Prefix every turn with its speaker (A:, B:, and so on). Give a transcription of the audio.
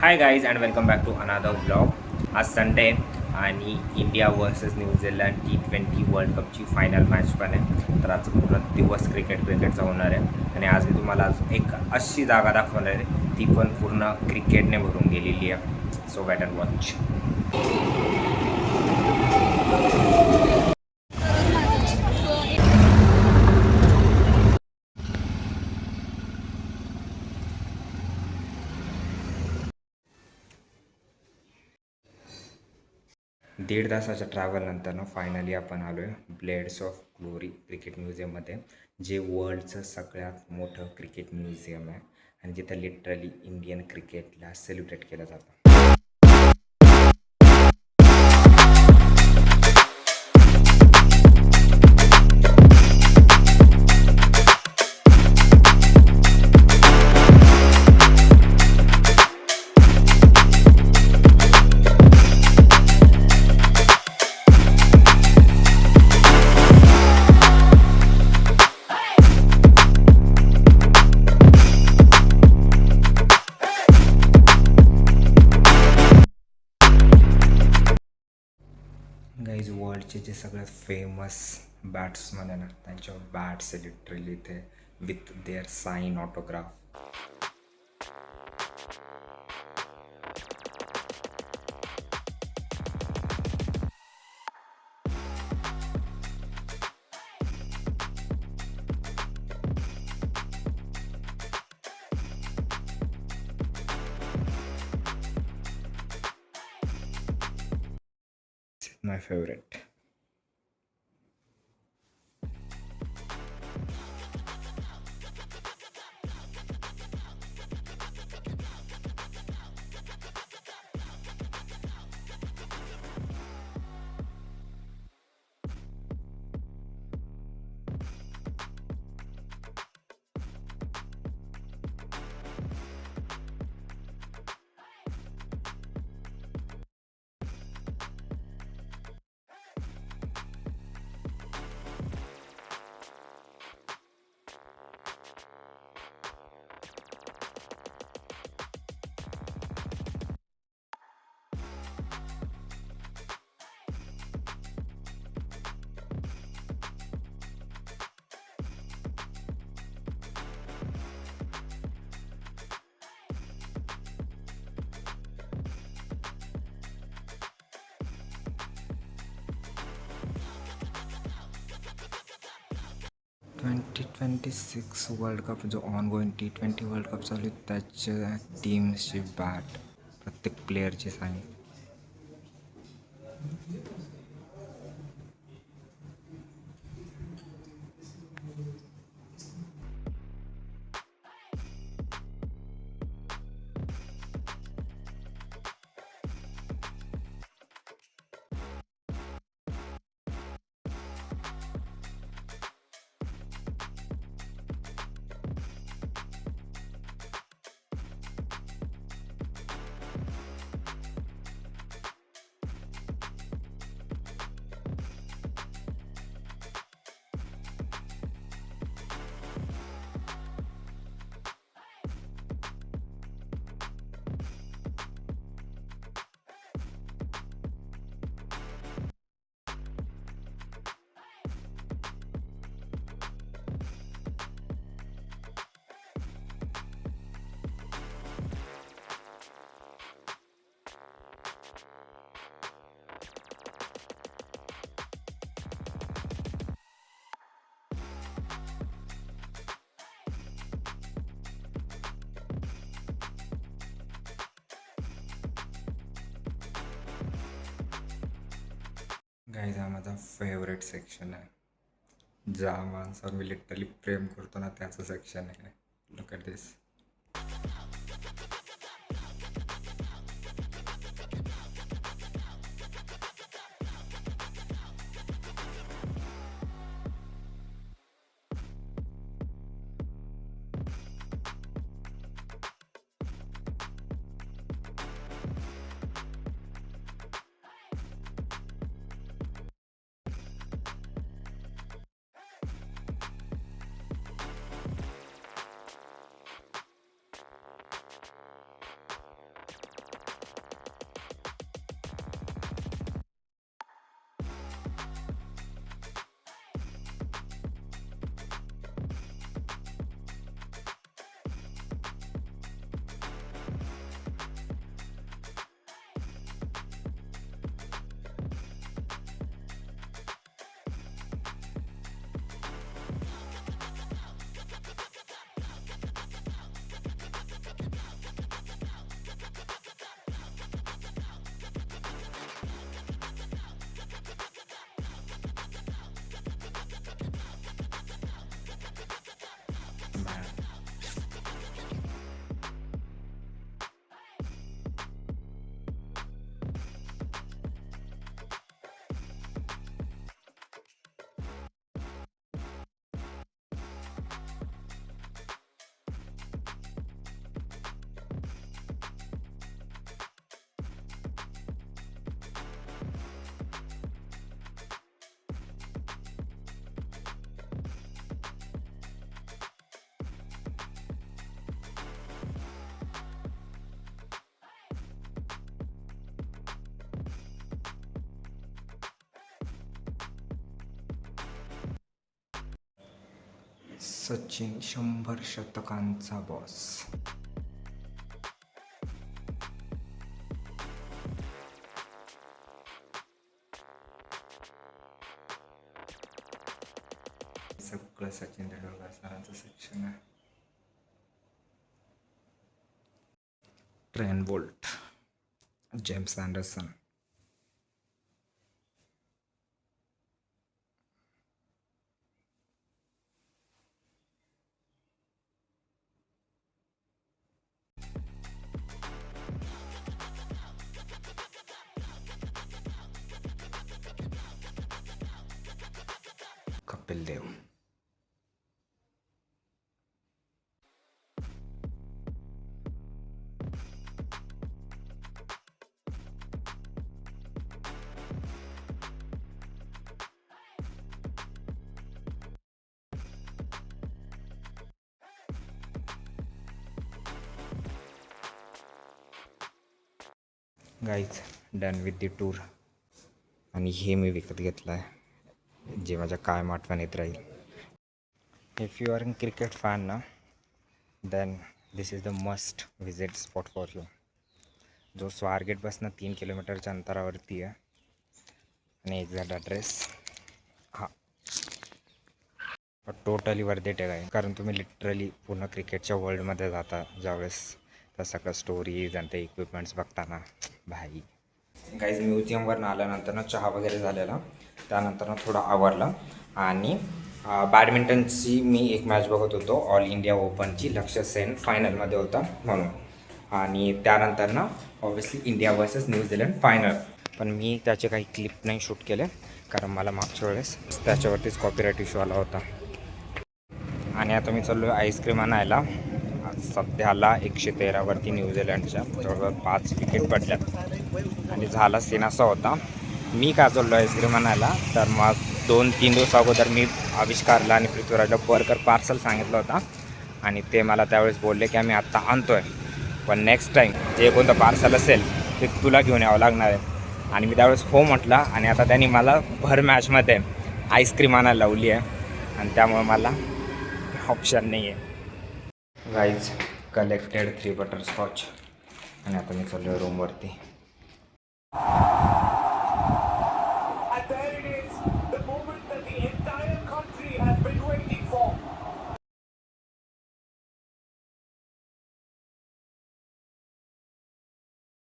A: Hi guys and welcome back to another vlog. आज Sunday आणि India versus New Zealand T20 world कपची final match पण आहे. तर आज पूर्ण दिवस क्रिकेटचा होणार आहे आणि आज मी तुम्हाला एक अशी जागा दाखवणार आहे ती पण पूर्ण क्रिकेटने भरून गेलेली आहे. सो वेट अँड वॉच. 1.5 तासाच्या ट्रॅव्हलनंतर फायनली आपण आलो आहे ब्लेड्स ऑफ ग्लोरी क्रिकेट म्युझियममध्ये, जे वर्ल्डचं सगळ्यात मोठं क्रिकेट म्युझियम आहे आणि जिथं लिटरली इंडियन क्रिकेटला सेलिब्रेट केलं जातं. गाईज वर्ल्डचे जे सगळ्यात फेमस बॅट्समन आहे ना, त्यांच्या बॅट्स लिटरली इथे with their sign autograph. My favorite. T26 world cup जो ऑनगोईंग T20 वर्ल्ड कप चालू आहे त्याच्या टीमची बॅट, प्रत्येक प्लेअरची साईन. गाईज हा माझा फेवरेट सेक्शन आहे. ज्या माणसावर मी लिटरली प्रेम करतो ना त्याचं सेक्शन आहे. Look at this. सचिन 100 शतकांचा बॉस. सगळं सचिन तेंडुलकर सरांचं सेक्शन आहे. Trent Boult, James Anderson, Kapil Dev. Guys, done with the tour. आणि हे मी विकत घेतलं आहे, जे माझ्या कायम आठवणीत राहील. If you are in cricket fan ना, then this is the must visit spot for you. जो स्वारगेटपासून 3 किलोमीटरच्या अंतरावरती आहे. आणि एक्झॅक्ट ॲड्रेस हा टोटली वर्थ इट आहे, कारण तुम्ही लिटरली पूर्ण क्रिकेटच्या वर्ल्डमध्ये जाता ज्यावेळेस त्या सगळ्या स्टोरीज आणि ते इक्विपमेंट्स बघताना भाई. गाईज, म्युझियमवरून आल्यानंतर ना चहा वगैरे झालेला, त्यानंतर थोडं आवरलं आणि बॅडमिंटनची मी एक मॅच बघत होतो, ऑल इंडिया ओपनची. लक्ष्य सेन फायनलमध्ये होता म्हणून. आणि त्यानंतर ना obviously India versus New Zealand final. पण मी त्याचे काही क्लिप नाही शूट केले, कारण मला मागच्या वेळेस त्याच्यावरतीच कॉपीराईट इश्यू आला होता. आणि आता मी चाललो आहे आईस्क्रीम आणायला. सध्याला 113वरती न्यूझीलंडच्या जवळजवळ 5 विकेट पडल्यात. आणि झाला सीन असा होता, मी का चाललो आईस्क्रीम आणायला, तर मग 2-3 दिवस अगोदर मी आविष्कारला आणि पृथ्वीराजला बर्गर पार्सल सांगितलं होता. आणि ते मला त्यावेळेस बोलले की आम्ही आत्ता आणतो आहे, पण नेक्स्ट टाईम जे कोणतं पार्सल असेल ते तुला घेऊन यावं लागणार आहे. आणि मी त्यावेळेस हो म्हटलं, आणि आता त्यांनी मला भर मॅचमध्ये आईस्क्रीम आणायला लावली आहे, आणि त्यामुळे मला ऑप्शन नाही आहे. Guys, collected 3 butterscotch. आणि आता मी चाललो आहे रूमवरती.